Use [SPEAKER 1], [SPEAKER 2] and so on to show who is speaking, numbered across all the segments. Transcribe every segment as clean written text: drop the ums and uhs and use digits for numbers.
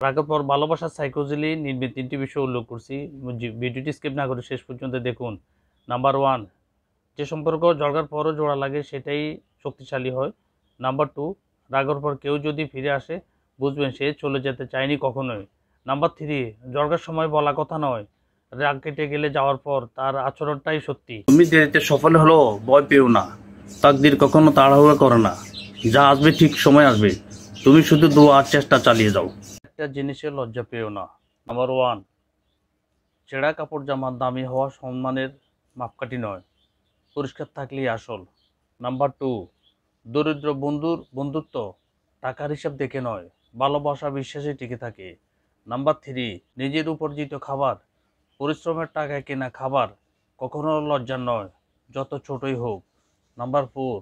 [SPEAKER 1] রাগের পর ভালোবাসার সাইকোলজি নির্মিত ৩টি বিষয় উল্লেখ করছি। ভিডিওটি স্কিপ না করে শেষ পর্যন্ত দেখুন। নাম্বার 1, যে সম্পর্ক ঝগড়ার পরও জোড়া লাগে সেটাই শক্তিশালী হয়। নাম্বার 2, রাগের পর কেউ যদি ফিরে আসে বুঝবেন সে চলে যেতে চায়নি কখনোই। নাম্বার 3, ঝগড়ার সময় বলা কথা নয়, রাগ কেটে গেলে যাওয়ার পর তার আচরণটাই সত্যি। তুমি দেরিতে সফল হলো ভয় পেও না, তাকদির কখনো তাড়াহুড়ো করে না, যা আসবে ঠিক সময় আসবে, তুমি শুধু দোয়া আর চেষ্টা চালিয়ে যাও। একটা জিনিসের লজ্জা পেও না। নাম্বার 1, ছেঁড়া কাপড় জামার দামি হওয়া সম্মানের মাপকাঠি নয়, পরিষ্কার থাকলেই আসল। নাম্বার 2, দরিদ্র বন্ধুর বন্ধুত্ব টাকার হিসাব দেখে নয়, ভালোবাসা বিশ্বাসে টিকে থাকে। নাম্বার 3, নিজের উপার্জিত খাবার, পরিশ্রমের টাকায় কেনা খাবার কখনো লজ্জার নয়, যত ছোটই হোক। নাম্বার 4,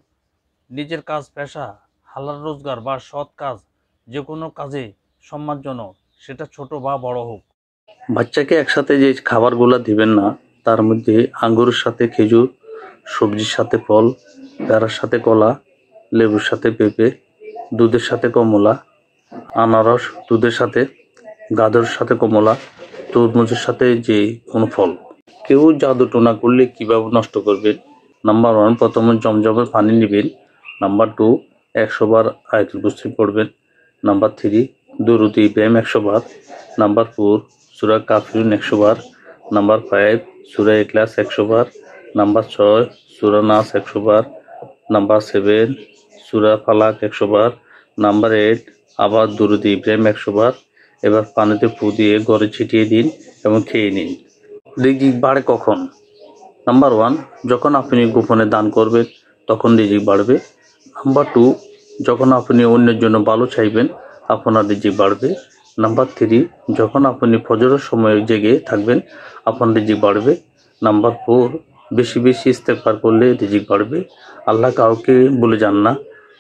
[SPEAKER 1] নিজের কাজ পেশা, হালাল রোজগার বা সৎ কাজ, যে কোনো কাজে সম্মানজনক, সেটা ছোট বা বড় হোক। বাচ্চাকে একসাথে যে খাবারগুলো দিবেন না, তার মধ্যে আঙ্গুরের সাথে খেজুর, সবজির সাথে ফল, পেয়ারার সাথে কলা, লেবুর সাথে পেঁপে, দুধের সাথে কমলা, আনারস দুধের সাথে, গাজরের সাথে কমলা, তরমুজের সাথে যে কোনো ফল। কেউ জাদু টোনা করলে কিভাবে নষ্ট করবেন? নাম্বার 1, প্রথমে জমজমে পানি নেবেন। নাম্বার 2, 100 বার আয়াতুল কুরসি পড়বেন। নাম্বার 3, দুরূদ ইব্রাহিম 100 বার। নাম্বার 4, সূরা কাফিরুন 100 বার। নাম্বার 5, সূরা ইখলাস 100 বার। নাম্বার 6, সূরা নাস 100 বার। নাম্বার 7, সূরা ফালাক 100 বার। নাম্বার 8, আবার দুরূদ ইব্রাহিম 100 বার। এবার পানিতে ফু দিয়ে ঘরে ছিটিয়ে দিন এবং খেয়ে নিন। রিজিক বাড়ে কখন? নাম্বার 1, যখন আপনি গোপনে দান করবেন তখন রিজিক বাড়বে। নাম্বার 2, যখন আপনি অন্যের জন্য ভালো চাইবেন আপনার রিজিক বাড়বে। নাম্বার 3, যখন আপনি ফজরের সময় জেগে থাকবেন আপনার রিজিক বাড়বে। নাম্বার 4, বেশি বেশি ইস্তেগফার করলে রিজিক বাড়বে। আল্লাহ কাউকে বলে যান না,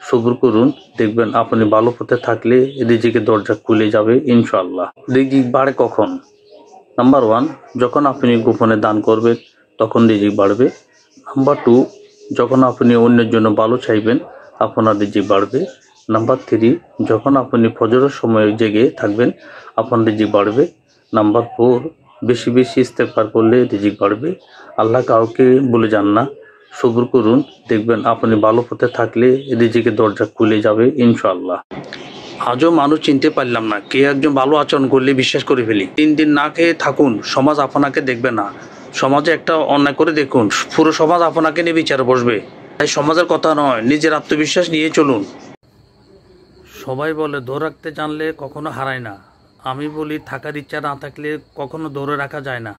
[SPEAKER 1] সবুর করুন, দেখবেন আপনি ভালো পথে থাকলে রিজিকের দরজা খুলে যাবে ইনশাআল্লাহ। রিজিক বাড়ে কখন? নাম্বার 1, যখন আপনি গোপনে দান করবেন তখন রিজিক বাড়বে। নাম্বার 2, যখন আপনি অন্যের জন্য ভালো চাইবেন আপনার রিজিক বাড়বে। নাম্বার 3, যখন আপনি ফজরের সময় জেগে থাকবেন আপনার রিজিক বাড়বে। নাম্বার 4, বেশি বেশি ইস্তেগফার করলে রিজিক বাড়বে। আল্লাহ কাউকে বলে যান না, সবুর করুন, দেখবেন আপনি ভালো পথে থাকলে রিজিকের দরজা খুলে যাবে ইনশাআল্লাহ। আজও মানুষ চিনতে পারলাম না, কে একজন ভালো আচরণ করলে বিশ্বাস করে ফেলি। 3 দিন না খেয়ে থাকুন, সমাজ আপনাকে দেখবে না। সমাজে একটা অন্যায় করে দেখুন, পুরো সমাজ আপনাকে নিয়ে বিচারে বসবে। তাই সমাজের কথা নয়, নিজের আত্মবিশ্বাস নিয়ে চলুন। সবাই বলে ধরে রাখতে জানলে কখনো হারায় না, আমি বলি থাকার ইচ্ছা না থাকলে কখনো ধরে রাখা যায় না।